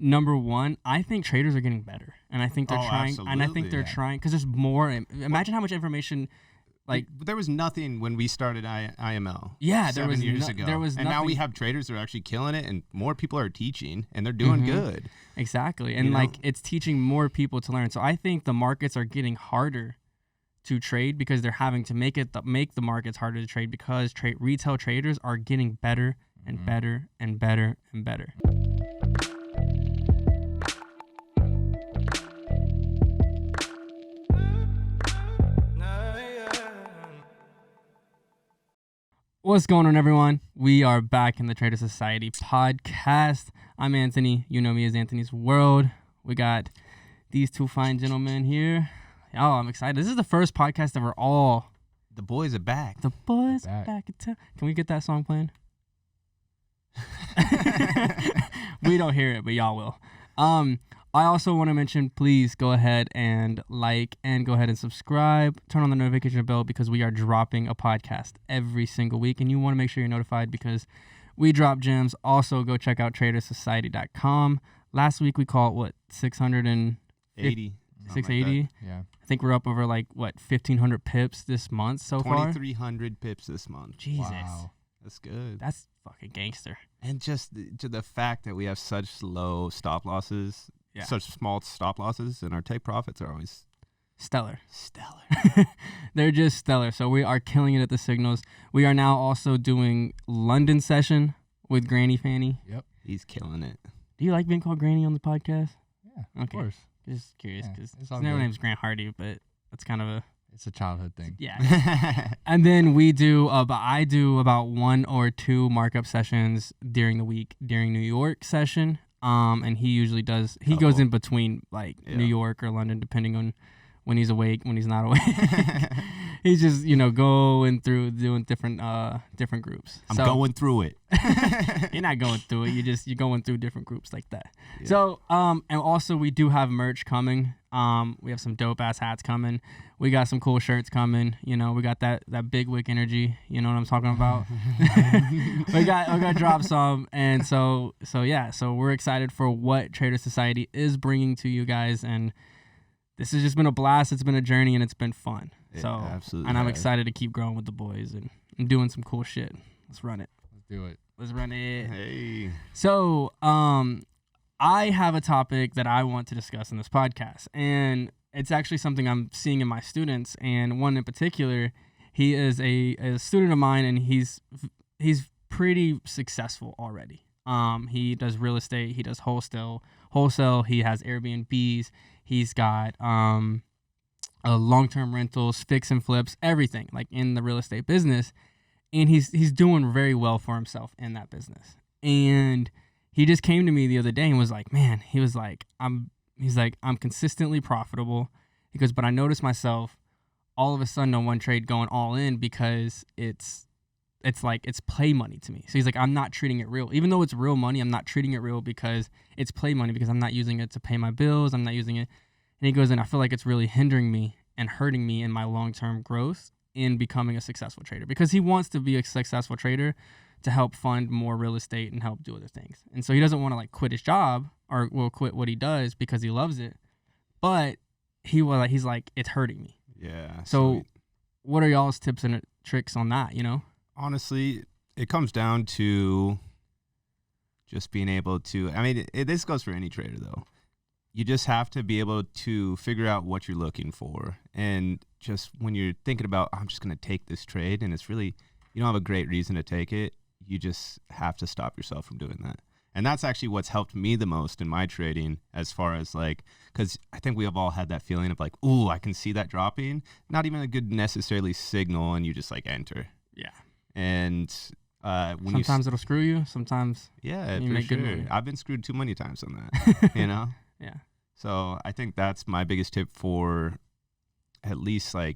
number one, I think traders are getting better, and I think they're trying. Absolutely. And I think they're trying because there's more. Imagine how much information. Like there was nothing when we started IML. Yeah, there was years ago. There was, and nothing. Now we have traders that are actually killing it, and more people are teaching, and they're doing good. Exactly, and like it's teaching more people to learn. So I think the markets are getting harder to trade because they're having to make the markets harder to trade because retail traders are getting better and better and better and better. What's going on, everyone? We are back in the Trader Society podcast. I'm Anthony. You know me as Anthony's World. We got these two fine gentlemen here. Oh, I'm excited. This is the first podcast that we're all... The boys are back. The boys are back in town. Can we get that song playing? We don't hear it, but y'all will. I also want to mention, please go ahead and like and go ahead and subscribe. Turn on the notification bell because we are dropping a podcast every single week, and you want to make sure you're notified because we drop gems. Also, go check out tradersociety.com. Last week we called 680. 680. Like yeah. I think we're up over 1,500 pips this month so far. 2,300 pips this month. Jesus. Wow. That's good. That's fucking gangster. And just the fact that we have such low stop losses, such small stop losses, and our take profits are always stellar. They're just stellar. So we are killing it at the signals. We are now also doing London session with Granny Fanny. Yep. He's killing it. Do you like being called Granny on the podcast? Yeah, okay. Of course. Just curious because his name's Grant Hardy, but that's kind of it's a childhood thing. Yeah. And then I do about 1 or 2 markup sessions during the week during New York session. And he usually does. He goes in between New York or London, depending on when he's awake, when he's not awake. He's just going through doing different groups. I'm going through it. You're not going through it. You're going through different groups like that. Yeah. So and also we do have merch coming. We have some dope ass hats coming. We got some cool shirts coming. We got that big wick energy. You know what I'm talking about. we got drop some, and so we're excited for what Trader Society is bringing to you guys, and this has just been a blast. It's been a journey, and it's been fun. Absolutely. And I'm excited to keep growing with the boys and doing some cool shit. Let's run it. Let's do it. Let's run it. Hey. So, I have a topic that I want to discuss in this podcast, and it's actually something I'm seeing in my students, and one in particular, he is a student of mine, and he's pretty successful already. He does real estate, he does wholesale, he has Airbnbs, he's got long-term rentals, fix and flips, everything in the real estate business, and he's doing very well for himself in that business. And he just came to me the other day and was like, man, I'm consistently profitable. He goes, but I noticed myself all of a sudden on one trade going all in because it's play money to me. So he's like, I'm not treating it real. Even though it's real money, I'm not treating it real because it's play money, because I'm not using it to pay my bills. I'm not using it. And he goes, and I feel like it's really hindering me and hurting me in my long-term growth in becoming a successful trader, because he wants to be a successful trader to help fund more real estate and help do other things. And so he doesn't want to quit his job or quit what he does because he loves it. But he's like, it's hurting me. Yeah. So what are y'all's tips and tricks on that, Honestly, it comes down to just being able to, this goes for any trader though. You just have to be able to figure out what you're looking for. And just when you're thinking about, I'm just going to take this trade, and it's really, you don't have a great reason to take it, you just have to stop yourself from doing that. And that's actually what's helped me the most in my trading, as far as because I think we have all had that feeling of ooh, I can see that dropping. Not even a good necessarily signal, and you just enter. Yeah. And sometimes it'll screw you. Sometimes you for sure. Good I've been screwed too many times on that. Yeah. So I think that's my biggest tip for at least I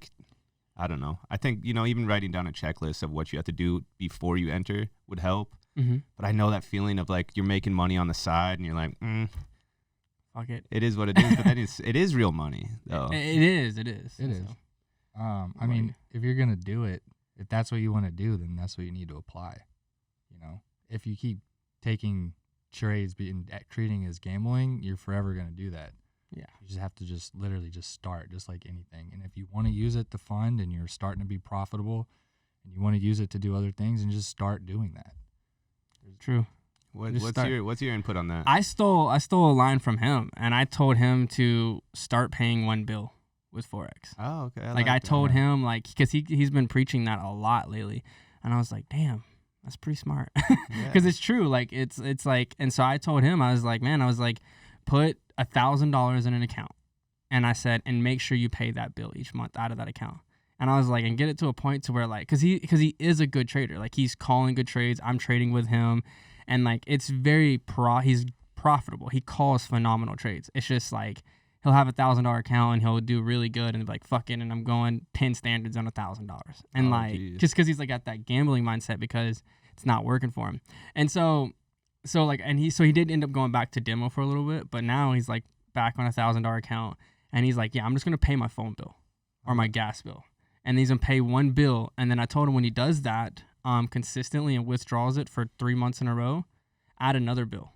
don't know. I think, even writing down a checklist of what you have to do before you enter would help. Mm-hmm. But I know that feeling of you're making money on the side and you're like, fuck it. It is what it is. But then it is real money though. It is. It is. If you're going to do it, if that's what you want to do, then that's what you need to apply. If you keep taking trades treating as gambling, you're forever going to do that. Yeah. You just have to literally start, just like anything. And if you want to use it to fund and you're starting to be profitable and you want to use it to do other things, and just start doing that. True. What's your input on that? I stole a line from him, and I told him to start paying one bill with Forex. Oh, okay. I told him, like, because he's been preaching that a lot lately, and I was like, damn, that's pretty smart, because it's true. Like it's like, and so I told him, I was like, man, put $1,000 in an account, and I said, and make sure you pay that bill each month out of that account. And I was like, and get it to a point to where, like, because he is a good trader, like he's calling good trades, I'm trading with him, and like it's very he's profitable. He calls phenomenal trades. It's just like he'll have $1,000 account and he'll do really good and be like, fuck it, and I'm going 10 standards on $1,000, and just because he's like got that gambling mindset because it's not working for him. And so he did end up going back to demo for a little bit, but now he's like back on $1,000 account, and he's like, yeah, I'm just gonna pay my phone bill or my gas bill, and he's gonna pay one bill. And then I told him, when he does that consistently and withdraws it for 3 months in a row, add another bill.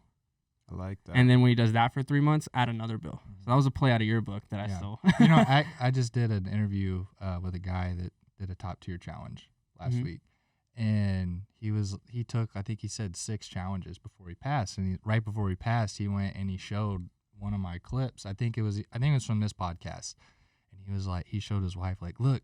I like that. And then when he does that for 3 months, add another bill. So that was a play out of your book that I stole. I just did an interview with a guy that did a top tier challenge last week, and he took, I think he said 6 challenges before he passed, and right before he passed, he went and he showed one of my clips. I think it was from this podcast, and he was like, he showed his wife, like, look,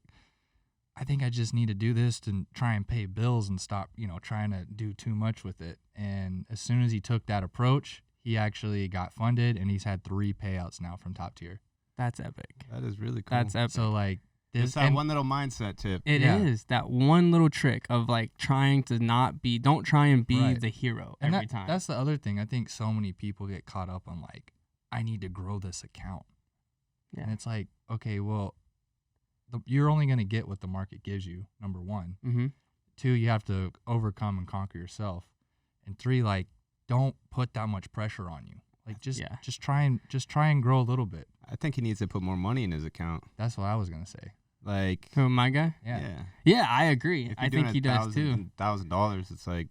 I think I just need to do this to try and pay bills and stop, trying to do too much with it. And as soon as he took that approach, he actually got funded, and he's had 3 payouts now from top tier. That's epic. That is really cool. That's epic. So like it's that one little mindset tip. It is that one little trick of like trying to don't try and be the hero every time. That's the other thing. I think so many people get caught up on like, I need to grow this account. Yeah. And it's like, okay, well, you're only going to get what the market gives you, number one. 2, you have to overcome and conquer yourself. And 3, like, don't put that much pressure on you. Like, just try and grow a little bit. I think he needs to put more money in his account. That's what I was going to say. Like, who, my guy? Yeah, I agree. I think he does too. $1,000, it's like,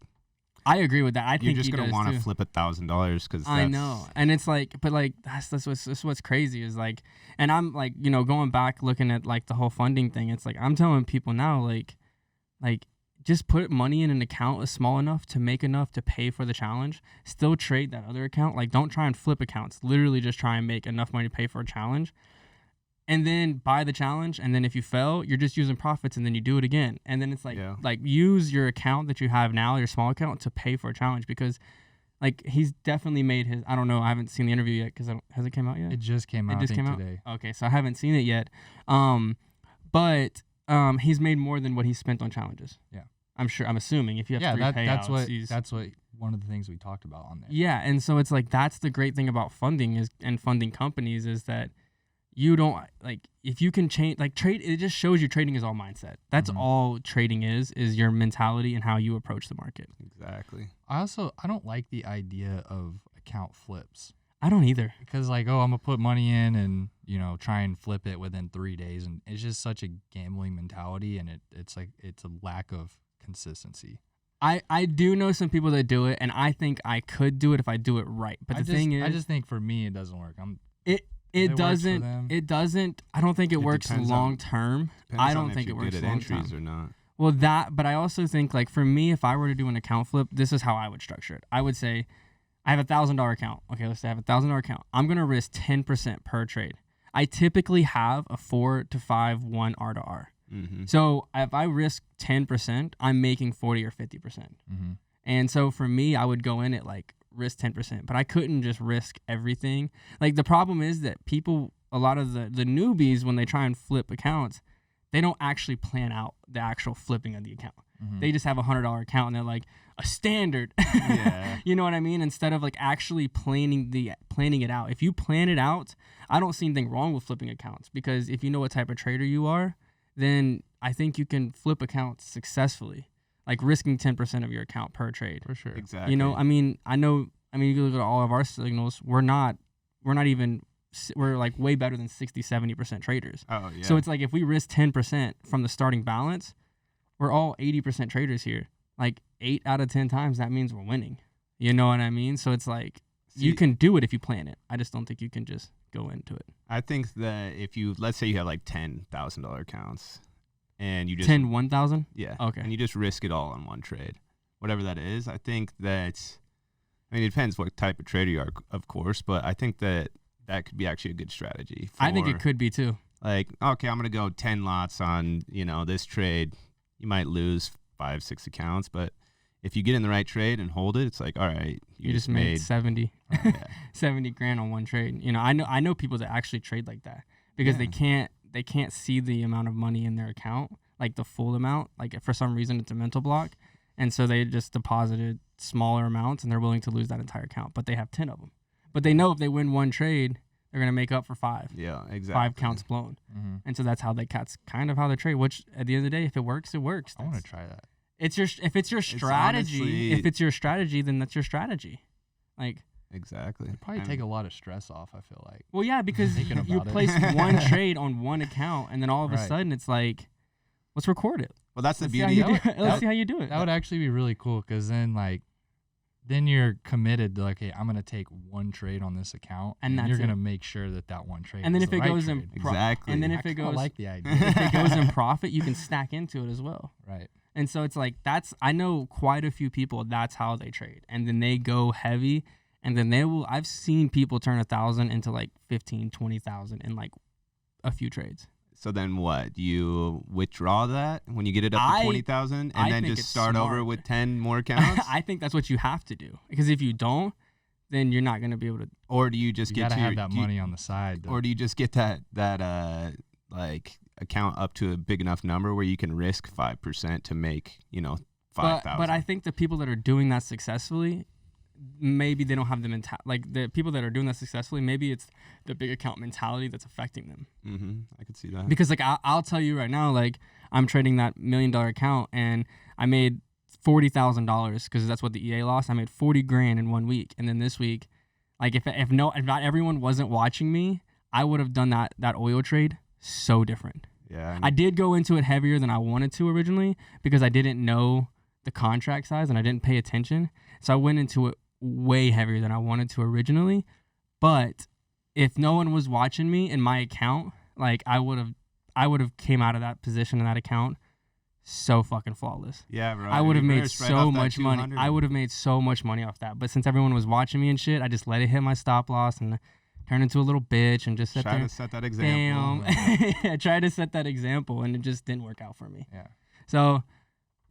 I agree with that. I you're think just gonna want to flip $1,000 because I know, and it's like, but like that's what's crazy is like, and I'm like, going back looking at like the whole funding thing. It's like I'm telling people now, like just put money in an account small enough to make enough to pay for the challenge. Still trade that other account. Like, don't try and flip accounts. Literally, just try and make enough money to pay for a challenge. And then buy the challenge, and then if you fail, you're just using profits, and then you do it again. And then it's like, use your account that you have now, your small account, to pay for a challenge, because, like, he's definitely made his. I don't know. I haven't seen the interview yet because has it came out yet? It just came out. Today. Okay, so I haven't seen it yet. But he's made more than what he spent on challenges. Yeah, I'm sure. I'm assuming if you have 3 payouts, that's what one of the things we talked about on there. Yeah, and so it's like that's the great thing about funding and funding companies is that. You don't like if you can change like trade. It just shows you trading is all mindset. That's all trading is your mentality and how you approach the market. Exactly. I don't like the idea of account flips. I don't either, because like, I'm gonna put money in and try and flip it within 3 days, and it's just such a gambling mentality, and it's like it's a lack of consistency. I do know some people that do it, and I think I could do it if I do it right. But the thing is, I just think for me it doesn't work. It doesn't. I don't think it works long term. I don't think it works long term. Or not. Well, but I also think like for me, if I were to do an account flip, this is how I would structure it. I would say, I have $1,000 account. Okay, let's say I have $1,000 account. I'm gonna risk 10% per trade. I typically have a 4 to 5 1 R to R. So if I risk 10%, I'm making 40 or 50%. And so for me, I would go in at like risk 10%, but I couldn't just risk everything. Like the problem is that people, a lot of the newbies, when they try and flip accounts, they don't actually plan out the actual flipping of the account. They just have a $100 account and they're like a standard. You know what I mean? Instead of like actually planning it out. If you plan it out, I don't see anything wrong with flipping accounts, because if you know what type of trader you are, then I think you can flip accounts successly. Like risking 10% of your account per trade. For sure. Exactly. You know, I mean, you look at all of our signals, we're like way better than 60, 70% traders. Oh, yeah. So it's like if we risk 10% from the starting balance, we're all 80% traders here. Like 8 out of 10 times, that means we're winning. You know what I mean? So it's like you See, can do it if you plan it. I just don't think you can just go into it. I think that if you, let's say you have like $10,000 accounts and you just 1,000? yeah, Okay. and you just risk it all on one trade, whatever that is. I think that, I mean, it depends what type of trader you are, of course, but I think that that could be actually a good strategy. I think it for, could be too. like, okay, I'm gonna go 10 lots on this trade. You might lose 5-6 accounts, but if you get in the right trade and hold it, it's like, all right, You just made 70, yeah. 70 grand on one trade. I know people that actually trade like that because Yeah. they can't see the amount of money in their account, like the full amount. Like for some reason it's a mental block, and so they just deposited smaller amounts and they're willing to lose that entire account, but they have 10 of them. But they know if they win one trade, they're gonna make up for 5. Yeah, exactly. 5 counts blown, and so that's how that's kind of how they trade. Which at the end of the day, if it works, it works. I want to try that. If it's your strategy, honestly- if it's your strategy, then that's your strategy. Like, Exactly. It'd probably take a lot of stress off, I feel like. well, yeah, because Thinking you about it. place one trade on one account, and then all of a Right. sudden it's like, let's record it. Well, that's the Let's see how beauty. you do it. Let's that- see how you do it. That would actually be really cool because then you're committed to like, hey, I'm gonna take one trade on this account, And that's you're it. gonna make sure that one trade. And then is if the it right goes trade. in Exactly. and then I if it kinda goes like the idea. if it goes in profit, you can stack into it as well. Right. And so it's like I know quite a few people that's how they trade, and then they go heavy, and then I've seen people turn 1,000 into like 15, 20,000 in like a few trades. So then what? You withdraw that when you get it up I- to 20,000 I and then think just it's start over smart. with 10 more accounts? I think that's what you have to do, because if you don't, then you're not going to be able to. Or do you just You get gotta to have your, that money on the side. or do you just get that like account up to a big enough number where you can risk 5% to make, 5,000? But I think the people that are doing that successfully, maybe they don't have the like the people that are doing that successfully, maybe it's the big account mentality that's affecting them. I could see that. Because like I'll tell you right now, like I'm trading that $1 million account and I made $40,000 because that's what the EA lost. I made 40 grand in 1 week, and then this week, like if not everyone wasn't watching me, I would have done that oil trade so different. Yeah. I did go into it heavier than I wanted to originally because I didn't know the contract size and I didn't pay attention. So I went into it way heavier than I wanted to originally. But if no one was watching me in my account, like I would have came out of that position in that account so fucking flawless. Yeah, bro. I would have made Reverse right so off that much money. 200. I would have made so much money off that. But since everyone was watching me and shit, I just let it hit my stop loss and turned into a little bitch and just sat Try there. to set that example. Damn. I tried to set that example and it just didn't work out for me. Yeah. So,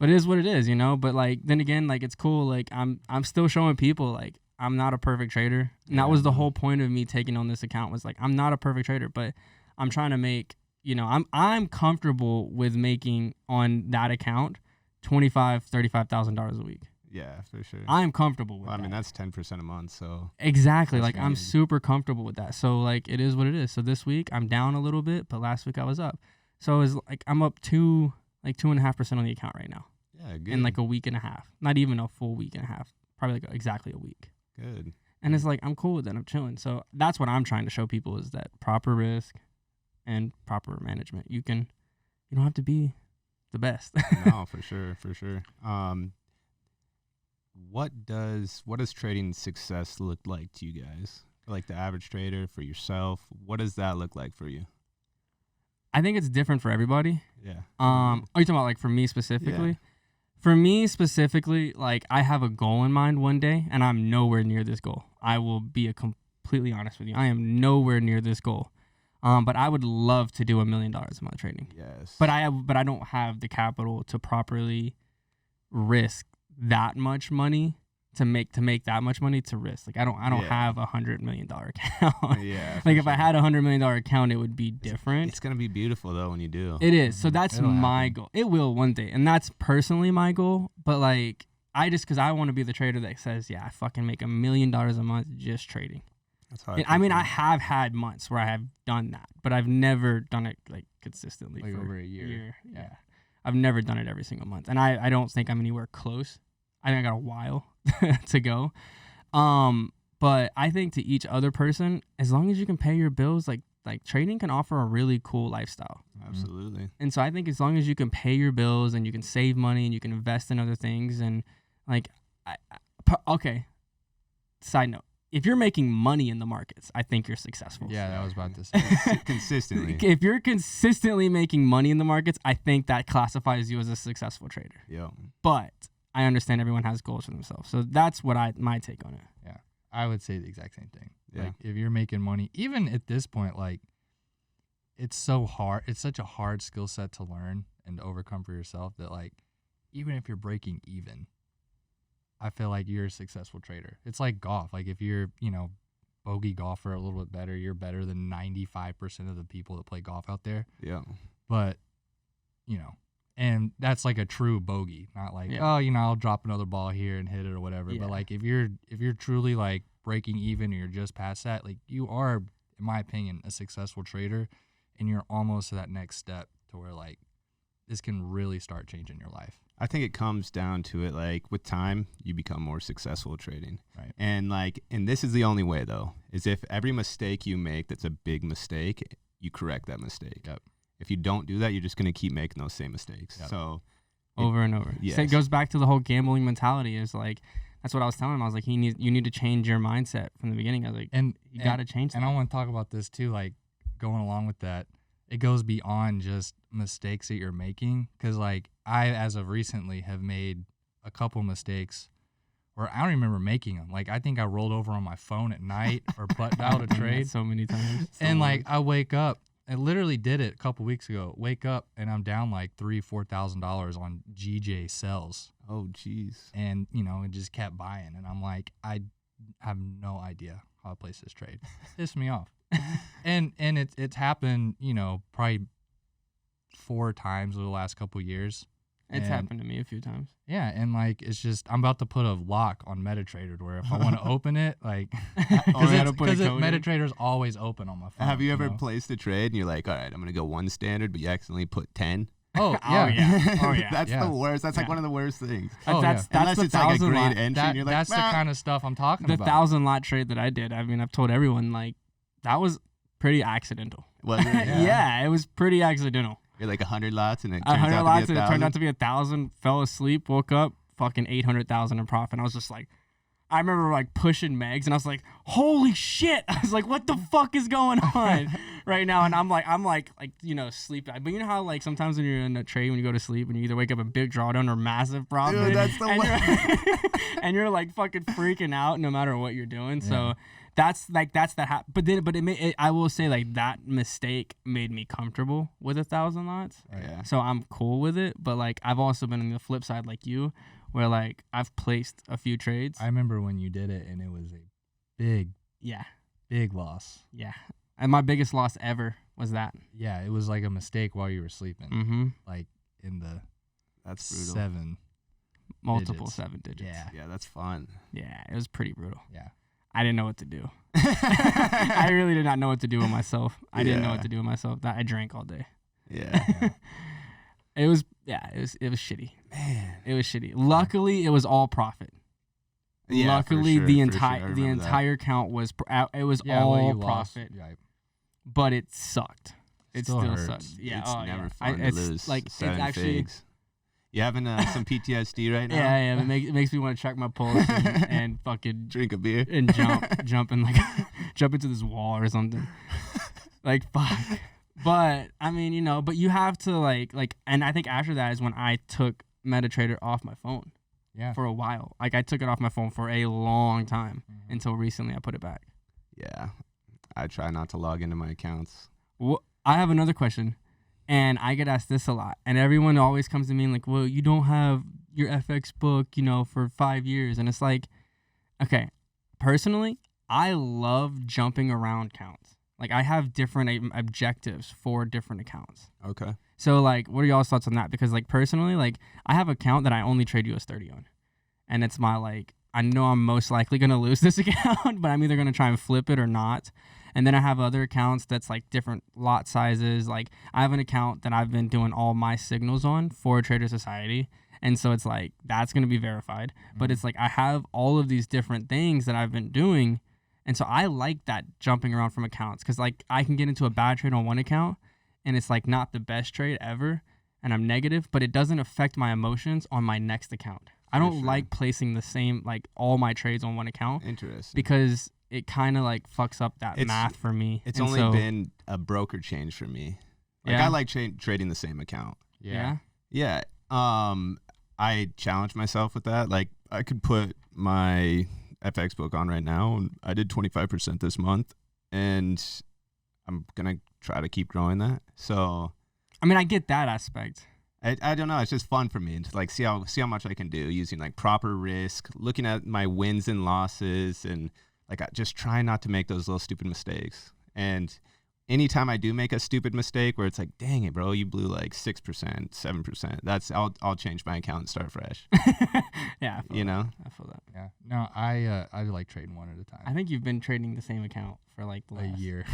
but it is what it is, But like then again, like it's cool. Like I'm still showing people like I'm not a perfect trader. And that was the whole point of me taking on this account was like I'm not a perfect trader, but I'm trying to make, I'm comfortable with making on that account $35,000 a week. Yeah, for sure. I'm comfortable with Well, I that. mean, that's 10% a month, so. Exactly. That's Like I'm good. super comfortable with that. So like it is what it is. So this week I'm down a little bit, but last week I was up. So it's like I'm up 2.5% on the account right now Yeah, good. in like a week and a half. Not even a full week and a half. Probably like exactly a week. Good. And it's like I'm cool with that. I'm chilling. So that's what I'm trying to show people is that proper risk and proper management. You don't have to be the best. No, for sure, for sure. What does trading success look like to you guys? For like the average trader, for yourself, what does that look like for you? I think it's different for everybody. Yeah. Are you talking about like for me specifically? For me specifically, like I have a goal in mind one day, and I'm nowhere near this goal. I will be completely honest with you. I am nowhere near this goal. But I would love to do $1 million a month trading. Yes. But I don't have the capital to properly risk that much money to make that much money to risk. Like I don't Yeah. have $100 million account. Yeah. Like if I had $100 million account, it would be different. It's gonna be beautiful though when you do. It is. So that's It'll my happen. goal. It will one day. And that's personally my goal. But like, because I want to be the trader that says, yeah, I fucking make $1 million a month just trading. That's how I mean, feel. I have had months where I have done that, but I've never done it like consistently Like for over a year. Yeah. I've never done it every single month. And I don't think I'm anywhere close. I think I got a while to go. But I think to each other person, as long as you can pay your bills, like trading can offer a really cool lifestyle. Absolutely. And so I think as long as you can pay your bills and you can save money and you can invest in other things and like, okay, side note, if you're making money in the markets, I think you're successful. Yeah, I was about to say. Consistently. If you're consistently making money in the markets, I think that classifies you as a successful trader. Yeah. But I understand everyone has goals for themselves. So that's what my take on it. Yeah, I would say the exact same thing. Yeah. Like, if you're making money, even at this point, like, it's so hard. It's such a hard skill set to learn and to overcome for yourself that, like, even if you're breaking even, I feel like you're a successful trader. It's like golf. Like, if you're, bogey golfer a little bit better, you're better than 95% of the people that play golf out there. Yeah. But, and that's like a true bogey, not like, Yeah. I'll drop another ball here and hit it or whatever. Yeah. But, like, if you're truly, like, breaking even or you're just past that, like, you are, in my opinion, a successful trader, and you're almost to that next step to where, like, this can really start changing your life. I think it comes down to it, like, with time, you become more successful trading. Right. And this is the only way, though, is if every mistake you make that's a big mistake, you correct that mistake. Yep. If you don't do that, you're just going to keep making those same mistakes. Yep. So Over and over. Yes. So it goes back to the whole gambling mentality. Is like, that's what I was telling him. I was like, you need to change your mindset from the beginning. I was like, you got to change that. And I want to talk about this too, like, going along with that. It goes beyond just mistakes that you're making, because, like, I, as of recently, have made a couple mistakes where I don't even remember making them. Like, I think I rolled over on my phone at night or butt dialed a trade. So many times. And, like, I wake up, I literally did it a couple weeks ago, wake up, and I'm down like $3,000-$4,000 on GJ sells. oh, jeez. And, it just kept buying. And I'm like, I have no idea how to place this trade. Pissed me off. and it's happened, probably 4 times over the last couple of years. It's And, happened to me a few times. Yeah, and, like, it's just, I'm about to put a lock on MetaTrader where if I want to open it, like, Or you gotta put a because code in. MetaTrader's always open on my phone. Have you ever know? placed a trade and you're like, all right, I'm going to go one standard, but you accidentally put 10? Oh, Oh, yeah. yeah. Oh, yeah. That's Yeah. the worst. That's like Yeah. one of the worst things. Oh, That's Unless the it's like a 1,000 great lot. entry and you're like, That's the kind of stuff I'm talking The about. 1,000 lot trade that I did. I mean, I've told everyone, like, that was pretty accidental. Was it? Yeah, it was pretty accidental. You're like 100 lots and it turns 100 out lots to be and it turned 1,000. out to be 1,000. Fell asleep, woke up, fucking 800,000 in profit. And I was just like, I remember like pushing megs, and I was like, holy shit! I was like, what the fuck is going on right now? And I'm like, sleeping. But you know how, like, sometimes when you're in a trade, when you go to sleep, and you either wake up a big drawdown or massive profit, Dude, that's the and worst. and you're like fucking freaking out no matter what you're doing. Yeah. So that's the I will say, like, that mistake made me comfortable with 1,000 lots. Yeah. So I'm cool with it. But, like, I've also been on the flip side, like you, where, like, I've placed a few trades. I remember when you did it, and it was a big, Yeah. big loss. Yeah. And my biggest loss ever was that. Yeah, it was like a mistake while you were sleeping, Mm-hmm. like in the That's brutal. 7. Multiple Digits. 7 digits. Yeah. Yeah, that's fun. Yeah. It was pretty brutal. Yeah. I didn't know what to do. I really did not know what to do with myself. I didn't know Yeah. what to do with myself. I drank all day. Yeah. It was shitty. Man. It was shitty. Luckily, it was all profit. Yeah, for Luckily, sure, the for sure. I the remember that. entire count was it was Yeah, all well, you profit, lost. Yeah. but it sucked. It Still still hurts. sucks. Yeah, It's never yeah. fun to it's lose like seven it's actually figs. You having some PTSD right now? yeah. It makes me want to check my pulse and fucking Drink a beer. and jump and like jump into this wall or something. Like, fuck. But I mean, but you have to like, and I think after that is when I took MetaTrader off my phone Yeah. for a while. Like, I took it off my phone for a long time Mhm. until recently I put it back. Yeah. I try not to log into my accounts. I have another question, and I get asked this a lot, and everyone always comes to me and like, well, you don't have your FX book, for 5 years. And it's like, okay, personally, I love jumping around counts. Like, I have different objectives for different accounts. Okay. So, like, what are y'all's thoughts on that? Because, like, personally, like, I have an account that I only trade US 30 on. And it's my, like, I know I'm most likely going to lose this account, but I'm either going to try and flip it or not. And then I have other accounts that's, like, different lot sizes. Like, I have an account that I've been doing all my signals on for Trader Society. And so it's, like, that's going to be verified. But it's, like, I have all of these different things that I've been doing. And so I like that jumping around from accounts because, like, I can get into a bad trade on one account and it's, like, not the best trade ever and I'm negative, but it doesn't affect my emotions on my next account. I don't sure. like placing the same, like, all my trades on one account Interesting. because it kind of like fucks up that math for me. It's And only so, been a broker change for me. Like Yeah. I like trading the same account. yeah. Yeah. I challenge myself with that. Like I could put my FX book on right now, and I did 25% this month, and I'm gonna try to keep growing that. So I mean, I get that aspect. I don't know. It's just fun for me to like see how much I can do using like proper risk, looking at my wins and losses, and like I just try not to make those little stupid mistakes. And anytime I do make a stupid mistake where it's like, dang it, bro, you blew like 6%, 7%. I'll change my account and start fresh. Yeah, I feel You that. know? I feel that. Yeah. No, I like trading one at a time. I think you've been trading the same account for like the A last year,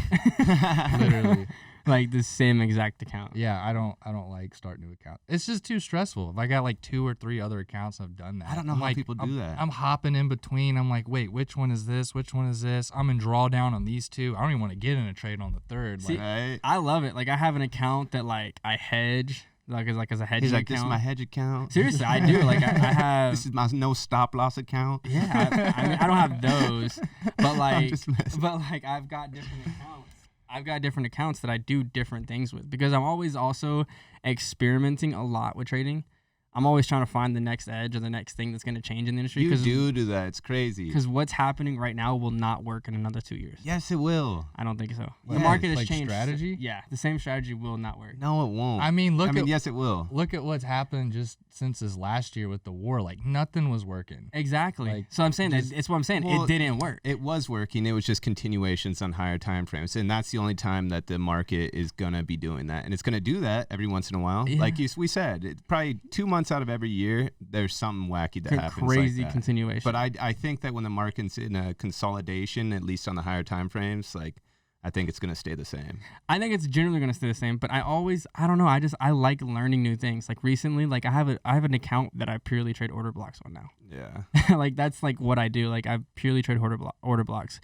literally. like the same exact account. Yeah, I don't like start new accounts. It's just too stressful. If I got like 2 or 3 other accounts, I've done that. I don't know I'm how like, people do that. I'm hopping in between. I'm like, wait, which one is this? Which one is this? I'm in drawdown on these 2. I don't even want to get in a trade on the third. See, Like, Right? I love it. Like I have an account that like I hedge, like as a hedging He's like, account. this is my hedge account. Seriously, I do. Like I have. This is my no stop loss account. Yeah, I mean, I don't have those, but I'm like, just messing. but like, I've got different accounts. I've got different accounts that I do different things with because I'm always also experimenting a lot with trading. I'm always trying to find the next edge or the next thing that's going to change in the industry. You do that. It's crazy. Because what's happening right now will not work in another 2 years. Yes, it will. I don't think so. Yeah, The market has like changed. strategy? Yeah, the same strategy will not work. No, it won't. I mean, yes, it will. look at what's happened just since this last year with the war. Like nothing was working. Exactly. Like, So I'm saying just- that it's what I'm saying. Well, It didn't work. It was working. It was just continuations on higher time frames, and that's the only time that the market is gonna be doing that. And it's gonna do that every once in a while. Yeah. Like we said, it's probably 2 months out of every year there's something wacky that happens. Crazy like that. continuation. But I think that when the market's in a consolidation, at least on the higher time frames, like I think it's gonna stay the same. I think it's generally going to stay the same, but I don't know. I like learning new things. Like recently, like I have an account that I purely trade order blocks on now. Yeah. Like that's like what I do. Like I purely trade order blocks.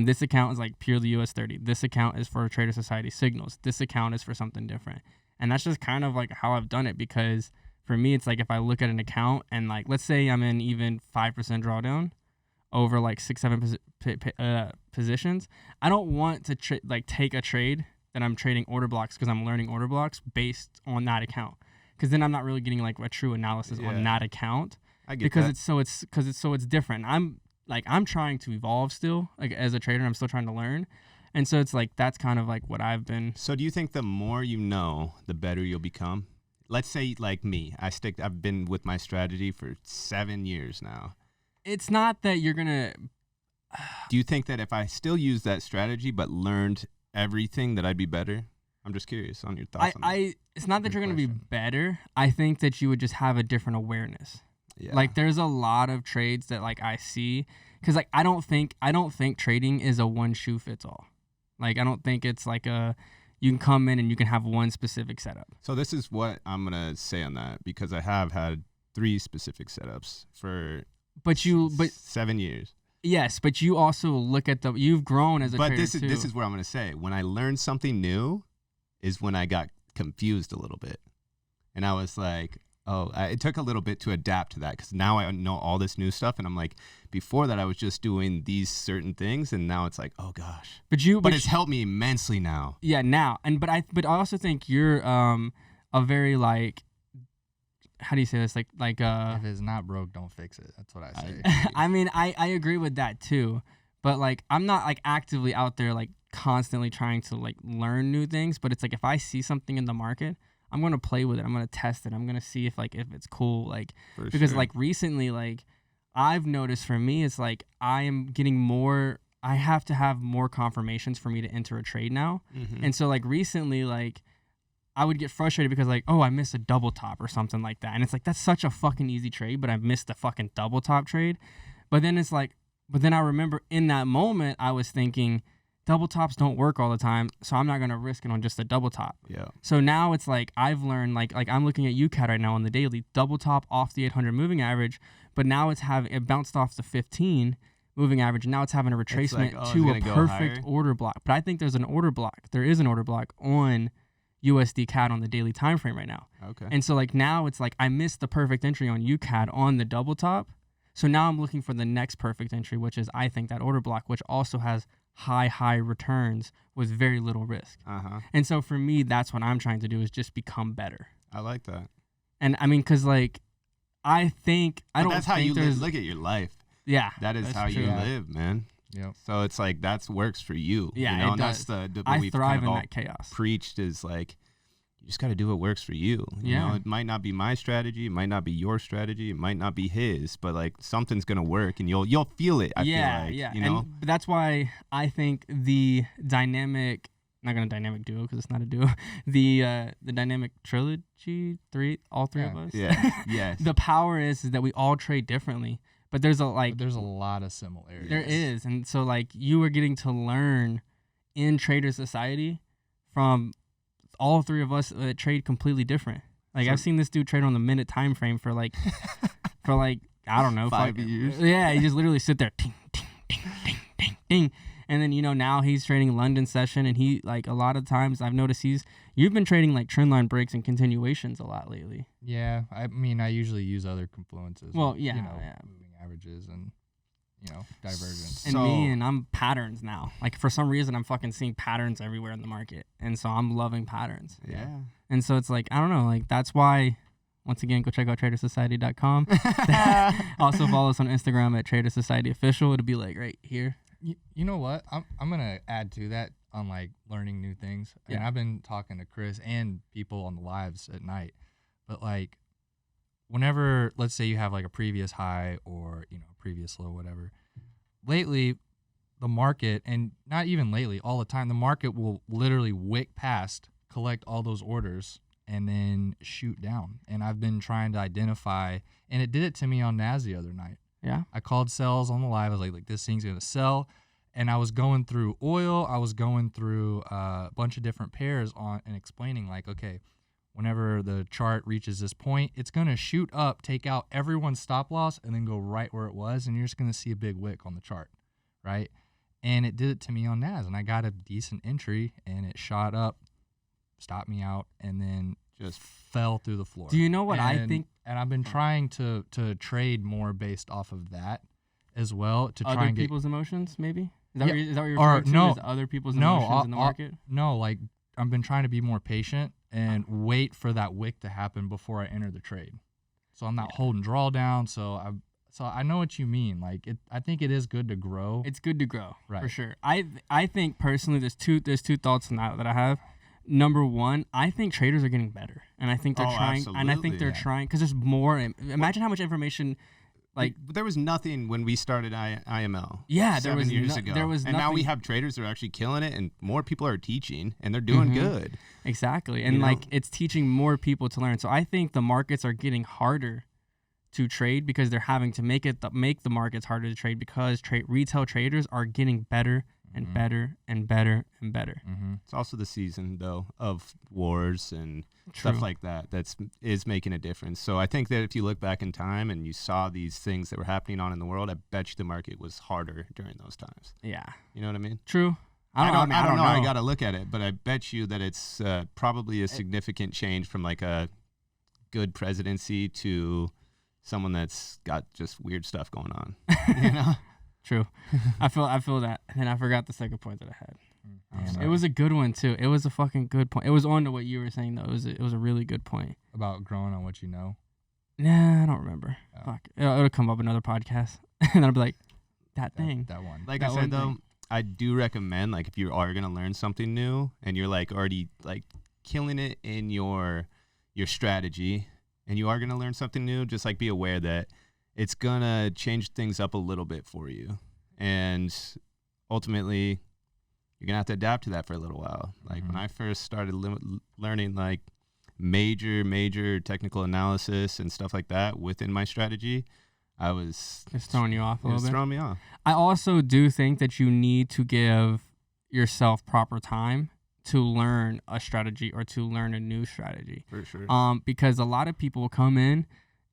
This account is like purely US 30. This account is for Trader Society signals. This account is for something different. And that's just kind of like how I've done it because for me, it's like if I look at an account and like, let's say I'm in even 5% drawdown over like 6-7 positions, I don't want to take a trade that I'm trading order blocks because I'm learning order blocks based on that account. Because then I'm not really getting like a true analysis on that account. I get Because that. it's different. I'm trying to evolve still, like as a trader. I'm still trying to learn, and so it's like that's kind of like what I've been. So do you think the more you know, the better you'll become? Let's say like me, I've been with my strategy for 7 years now. It's not that you're gonna. Do you think that if I still use that strategy but learned everything that I'd be better? I'm just curious on your thoughts on that. It's not that Good you're gonna be question. better. I think that you would just have a different awareness. Yeah. Like there's a lot of trades that like I see, because like I don't think trading is a one shoe fits all. Like I don't think it's like you can come in and you can have one specific setup. So this is what I'm gonna say on that, because I have had 3 specific setups for But 7 years. yes, but you also look at you've grown as a But trader this too. is where I'm gonna say, when I learned something new, is when I got confused a little bit, and I was like, it took a little bit to adapt to that, because now I know all this new stuff, and I'm like, before that I was just doing these certain things, and now it's like, oh gosh. But it's helped me immensely now. Yeah, now but I also think you're a very like, how do you say this, like If it's not broke, don't fix it. That's what I say. I mean I agree with that too, but like I'm not like actively out there like constantly trying to like learn new things, but it's like if I see something in the market, I'm gonna play with it. I'm gonna test it. I'm gonna see if it's cool. Like For because sure. like recently, like I've noticed for me, it's like I am getting more. I have to have more confirmations for me to enter a trade now. Mhm. And so like recently, like I would get frustrated because like, oh, I missed a double top or something like that, and it's like that's such a fucking easy trade, but I missed a fucking double top trade. But then it's like, I remember in that moment I was thinking, double tops don't work all the time, so I'm not gonna risk it on just a double top. Yeah. So now it's like I've learned like I'm looking at UCAT right now on the daily, double top off the 800 moving average, but now it bounced off the 15 moving average, and now it's having a retracement it's to a gonna go perfect higher. order block. But I think there is an order block on USD CAD on the daily time frame right now. Okay. And so like now it's like I missed the perfect entry on UCAD on the double top. So now I'm looking for the next perfect entry, which is I think that order block, which also has high returns with very little risk. And so for me, that's what I'm trying to do is just become better. I like that. And I mean, because like I think I don't. That's how think you there's look at your life. Yeah, That is that's how true. you live, man. Yep. So it's like that's works for you. Yeah, you know? it And does. that's the I we've thrive kind of in all that chaos. preached is like you just got to do what works for you. You Yeah. know, it might not be my strategy, it might not be your strategy, it might not be his, but like something's gonna work, and you'll feel it. I feel like, you know. But that's why I think the dynamic, not gonna dynamic duo because it's not a duo. The dynamic trilogy, all three of us. Yeah. Yes. The power is that we all trade differently, but there's a But there's a lot of similarities. there is, and so like you are getting to learn in Trader Society from all three of us that trade completely different. Like So- I've seen this dude trade on the minute time frame for like I don't know 5 fucking- years. Yeah, he just literally sit there, ting, ting, ting, ting, ting, ting. And then now he's trading London session, and he like a lot of times I've noticed you've been trading like trend line breaks and continuations a lot lately. Yeah, I mean, I usually use other confluences. Well, like, yeah, you know, yeah. moving averages and divergence. And So- I'm patterns now. Like for some reason I'm fucking seeing patterns everywhere in the market, and so I'm loving patterns. Yeah. And so it's like I don't know, like that's why. Once again, go check out TraderSociety.com. Also follow us on Instagram at Trader Society Official. It'll be like right here. You know what? I'm gonna add to that on like learning new things. And Yeah. I've been talking to Chris and people on the lives at night. But like, whenever let's say you have like a previous high or previous low, whatever. Lately, the market, and not even lately, all the time, the market will literally wick past, collect all those orders, and then shoot down. And I've been trying to identify, and it did it to me on NAS the other night. Yeah. I called sells on the live. I was like this thing's gonna sell, and I was going through oil. I was going through a bunch of different pairs and explaining like, okay, whenever the chart reaches this point, it's gonna shoot up, take out everyone's stop loss, and then go right where it was, and you're just gonna see a big wick on the chart, right? And it did it to me on NAS, and I got a decent entry, and it shot up, stopped me out, and then Just fell through the floor. Do you know what I think? And I've been trying to trade more based off of that as well to try Other and get people's emotions, maybe? Is that, Yeah, is that what you're or referring to? no, Is other people's no, emotions in the market? no, like I've been trying to be more patient and wait for that wick to happen before I enter the trade. So I'm not holding drawdown. So I know what you mean. Like I think it is good to grow. It's good to grow, for Right. sure. I think personally there's two thoughts on that I have. Number one, I think traders are getting better, and I think they're trying. And I think absolutely. they're trying because there's more. Imagine how much information, like But there was nothing when we started IML. Yeah, there 7 was years no- ago. there was and now we nothing- have traders that are actually killing it, and more people are teaching, and they're doing good. exactly, and You like know? it's teaching more people to learn. So I think the markets are getting harder to trade because they're having to make the markets harder to trade because retail traders are getting better and better and better and better. Mm-hmm. It's also the season though of wars and True. stuff like that is making a difference. So I think that if you look back in time and you saw these things that were happening on in the world, I bet you the market was harder during those times. Yeah, You know what I mean? true. I don't know. know. I got to look at it, but I bet you that it's probably a significant change from like a good presidency to someone that's got just weird stuff going on. You know? True. I feel that. And then I forgot the second point that I had. And, It was a good one too. It was a fucking good point. It was on to what you were saying though. It was a really good point. about growing on what you know. Nah, I don't remember. Oh. Fuck. It'll come up in another podcast, and I'll be like, that thing. That one. Like That I one said though, thing. I do recommend like if you are gonna learn something new and you're like already like killing it in your strategy and you are gonna learn something new, just like be aware that it's gonna change things up a little bit for you, and ultimately you're gonna have to adapt to that for a little while. Like when I first started learning like major technical analysis and stuff like that within my strategy, I was It's throwing you off a it was little bit. throwing me off. I also do think that you need to give yourself proper time to learn a strategy or to learn a new strategy. For sure. Because a lot of people will come in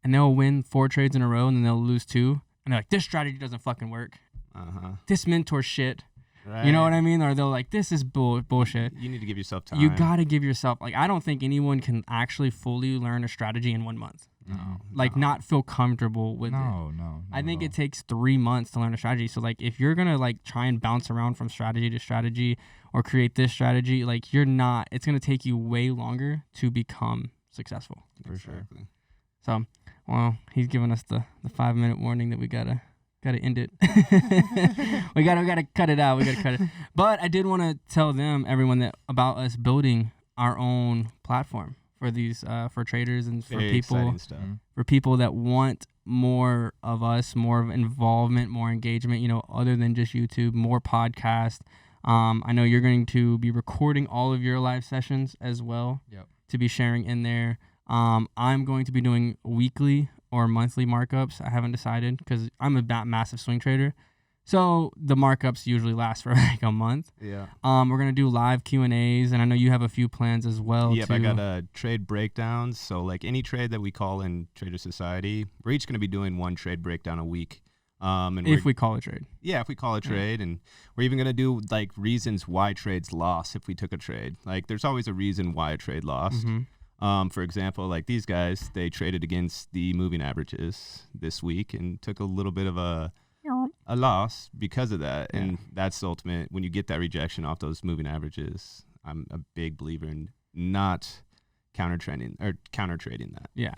and they'll win 4 trades in a row and then they'll lose 2, and they're like, this strategy doesn't fucking work. Uh-huh. This mentor shit. Right. You know what I mean? Or they'll like, this is bullshit. You need to give yourself time. You got to give yourself, like, I don't think anyone can actually fully learn a strategy in 1 month. No. Like, not feel comfortable with it. No. I think it takes 3 months to learn a strategy. So, like, if you're going to, like, try and bounce around from strategy to strategy or create this strategy, like, it's going to take you way longer to become successful. For sure. So, well, he's giving us the 5-minute warning that we gotta end it. we gotta cut it out. We gotta cut it. But I did want to tell everyone that about us building our own platform for these for traders and for Very people exciting stuff. for people that want more of us, more of involvement, more engagement. You know, other than just YouTube, more podcast. I know you're going to be recording all of your live sessions as well. Yep. To be sharing in there. I'm going to be doing weekly or monthly markups. I haven't decided because I'm a massive swing trader. So the markups usually last for like a month. Yeah. We're going to do live Q&As, and I know you have a few plans as well. Yep, I got trade breakdowns. So like any trade that we call in Trader Society, we're each going to be doing one trade breakdown a week. And if we call a trade. Yeah, if we call a trade. And we're even going to do like reasons why trades lost if we took a trade. Like there's always a reason why a trade lost. Mm-hmm. For example, like these guys, they traded against the moving averages this week and took a little bit of a loss because of that. Yeah. And that's the ultimate. When you get that rejection off those moving averages, I'm a big believer in not counter trading that. Yeah.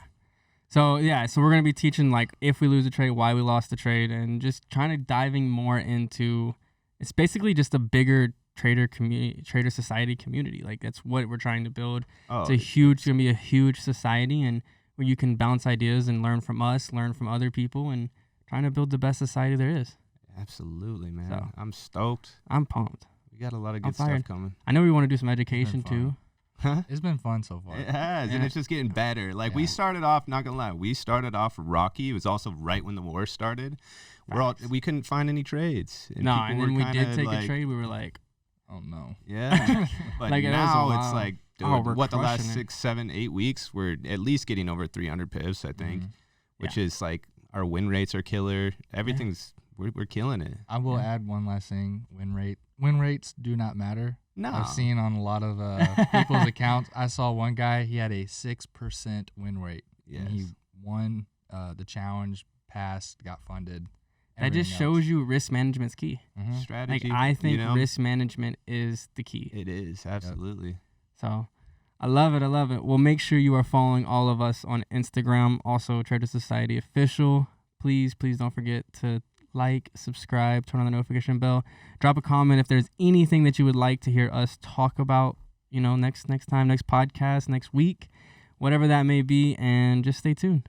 So we're going to be teaching like if we lose a trade, why we lost the trade, and just trying to diving more into, it's basically just a bigger trader society community. Like that's what we're trying to build. It's going to be a huge society, and where you can bounce ideas and learn from us, learn from other people, and trying to build the best society there is. Absolutely, man. So, I'm stoked. I'm pumped. We got a lot of good stuff coming. I know we want to do some education too. Huh? It's been fun so far. It has, and it's just getting better. Like we started off, not gonna lie, we started off rocky. It was also right when the war started. We couldn't find any trades. And then we did take a trade. We were like, oh no. Yeah. But like, now it's like, dude, the last 6, 7, 8 weeks, we're at least getting over 300 pips, I think, which is like our win rates are killer. Everything's we're killing it. I will add one last thing. Win rates do not matter. No. I've seen on a lot of people's accounts. I saw one guy, he had a 6% win rate. Yes. And he won the challenge, passed, got funded. That just shows you risk management's key. Mm-hmm. Strategy. Like I think risk management is the key. It is, absolutely. Yep. So I love it. Well, make sure you are following all of us on Instagram, also Trader Society Official. Please don't forget to like, subscribe, turn on the notification bell, drop a comment if there's anything that you would like to hear us talk about, you know, next time, next podcast, next week, whatever that may be, and just stay tuned.